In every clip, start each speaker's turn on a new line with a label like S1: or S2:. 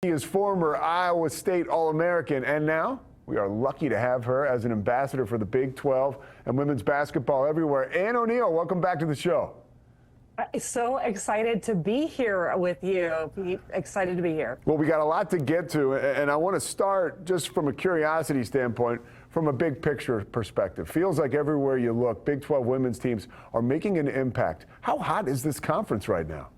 S1: She is former Iowa State All-American, and now we are lucky to have her as an ambassador for the Big 12 and women's basketball everywhere. Ann O'Neill, welcome back to the show.
S2: So excited to be here with you. Excited to be here.
S1: Well, we got a lot to get to, and I want to start just from a curiosity standpoint, from a big picture perspective. Feels like everywhere you look, Big 12 women's teams are making an impact. How hot is this conference right now?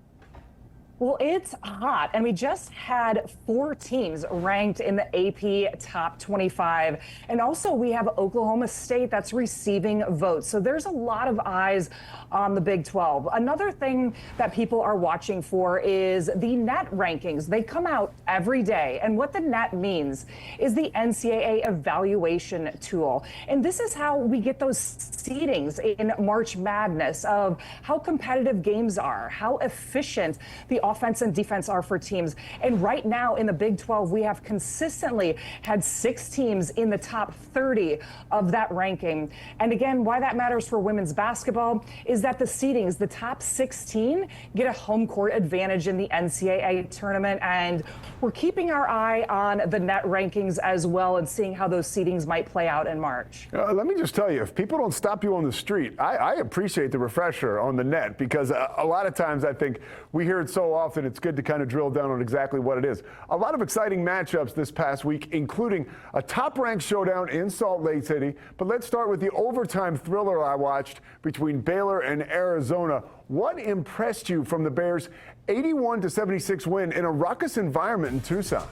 S2: Well, it's hot, and we just had 4 teams ranked in the AP top 25. And also we have Oklahoma State that's receiving votes. So there's a lot of eyes on the Big 12. Another thing that people are watching for is the net rankings. They come out every day. And what the net means is the NCAA evaluation tool. And this is how we get those seedings in March Madness of how competitive games are, how efficient the offense and defense are for teams. And right now in the Big 12, we have consistently had 6 teams in the top 30 of that ranking. And again, why that matters for women's basketball is that the seedings, the top 16, get a home court advantage in the NCAA tournament. And we're keeping our eye on the net rankings as well and seeing how those seedings might play out in March.
S1: Let me just tell you, if people don't stop you on the street, I appreciate the refresher on the net, because a lot of times I think we hear it so often, it's good to kind of drill down on exactly what it is. A lot of exciting matchups this past week, including a top-ranked showdown in Salt Lake City. But let's start with the overtime thriller I watched between Baylor and Arizona. What impressed you from the Bears' 81-76 win in a ruckus environment in Tucson?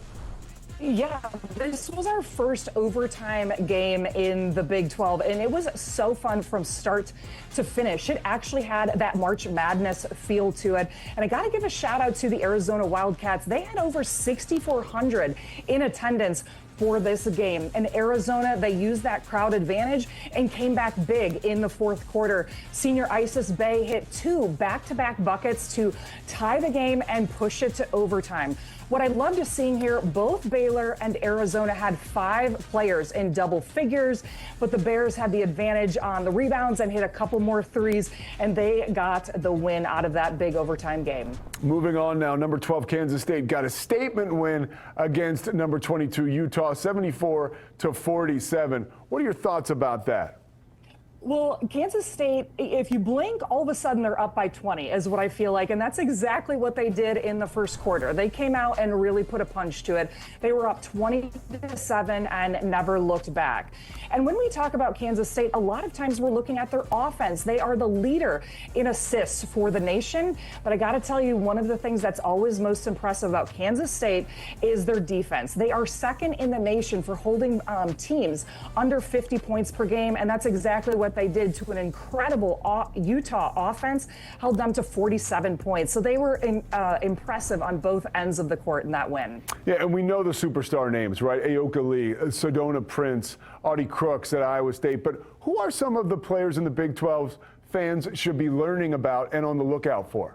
S2: Yeah, this was our first overtime game in the Big 12, and it was so fun from start to finish. It actually had that March Madness feel to it. And I got to give a shout out to the Arizona Wildcats. They had over 6,400 in attendance for this game. In Arizona, they used that crowd advantage and came back big in the fourth quarter. Senior Isis Bay hit 2 back-to-back buckets to tie the game and push it to overtime. What I loved is seeing here, both Baylor and Arizona had 5 players in double figures, but the Bears had the advantage on the rebounds and hit a couple more threes, and they got the win out of that big overtime game.
S1: Moving on now, number 12 Kansas State got a statement win against number 22 Utah, 74-47. What are your thoughts about that?
S2: Well, Kansas State, if you blink, all of a sudden they're up by 20 is what I feel like. And that's exactly what they did in the first quarter. They came out and really put a punch to it. They were up 20-7 and never looked back. And when we talk about Kansas State, a lot of times we're looking at their offense. They are the leader in assists for the nation. But I got to tell you, one of the things that's always most impressive about Kansas State is their defense. They are second in the nation for holding teams under 50 points per game. And that's exactly what they did to an incredible Utah offense, held them to 47 points. So they were impressive on both ends of the court in that win.
S1: Yeah, and we know the superstar names, right? Ayoka Lee, Sedona Prince, Audie Crooks at Iowa State. But who are some of the players in the Big 12 fans should be learning about and on the lookout for?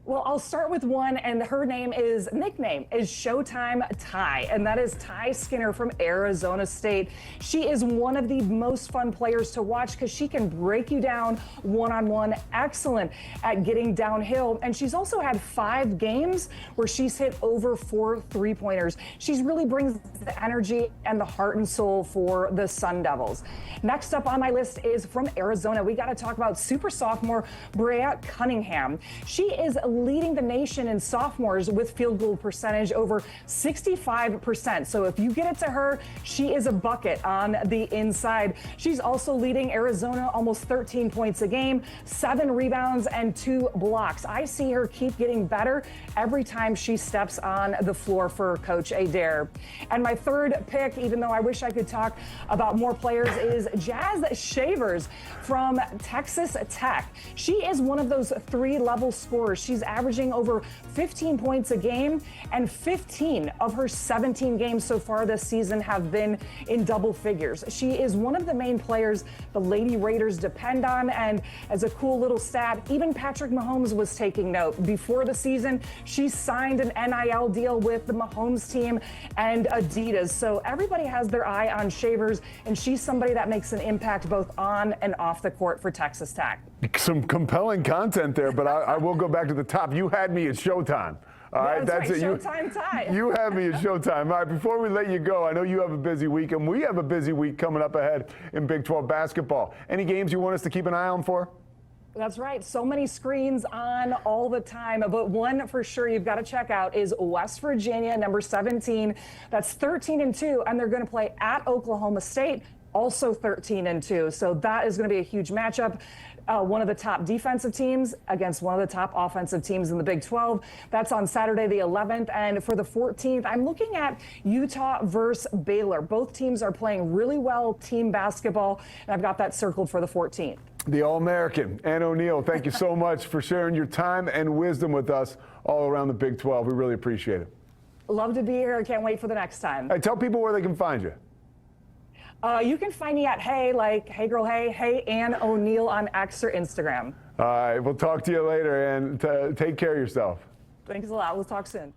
S2: Well, I'll start with one, and her nickname is Showtime Ty, and that is Ty Skinner from Arizona State. She is one of the most fun players to watch because she can break you down one-on-one, excellent at getting downhill, and she's also had 5 games where she's hit over 4 3-pointers. She really brings the energy and the heart and soul for the Sun Devils. Next up on my list is from Arizona. We got to talk about super sophomore Brea Cunningham. She is leading the nation in sophomores with field goal percentage over 65%. So if you get it to her, she is a bucket on the inside. She's also leading Arizona almost 13 points a game, 7 rebounds and 2 blocks. I see her keep getting better every time she steps on the floor for Coach Adair. And my third pick, even though I wish I could talk about more players, is Jazz Shavers from Texas Tech. She is one of those 3-level scorers. She's averaging over 15 points a game, and 15 of her 17 games so far this season have been in double figures. She is one of the main players the Lady Raiders depend on, and as a cool little stat, even Patrick Mahomes was taking note. Before the season, she signed an NIL deal with the Mahomes team and Adidas, so everybody has their eye on Shavers, and she's somebody that makes an impact both on and off the court for Texas Tech.
S1: Some compelling content there, but I will go back to the top. You had me at Showtime. All right,
S2: That's right,
S1: it.
S2: Showtime Ty.
S1: You have me at Showtime. All right, before we let you go, I know you have a busy week, and we have a busy week coming up ahead in Big 12 basketball. Any games you want us to keep an eye on for?
S2: That's right. So many screens on all the time. But one for sure you've got to check out is West Virginia, number 17. That's 13-2, and they're going to play at Oklahoma State, also 13-2. So that is going to be a huge matchup. One of the top defensive teams against one of the top offensive teams in the Big 12. That's on Saturday the 11th. And for the 14th, I'm looking at Utah versus Baylor. Both teams are playing really well team basketball, and I've got that circled for the 14th.
S1: The All-American, Ann O'Neill, thank you so much for sharing your time and wisdom with us all around the Big 12. We really appreciate it.
S2: Love to be here. I can't wait for the next time.
S1: Hey, tell people where they can find you.
S2: You can find me at Hey Girl Hey Ann O'Neill on X or Instagram.
S1: All right, we'll talk to you later, and take care of yourself.
S2: Thanks a lot. We'll talk soon.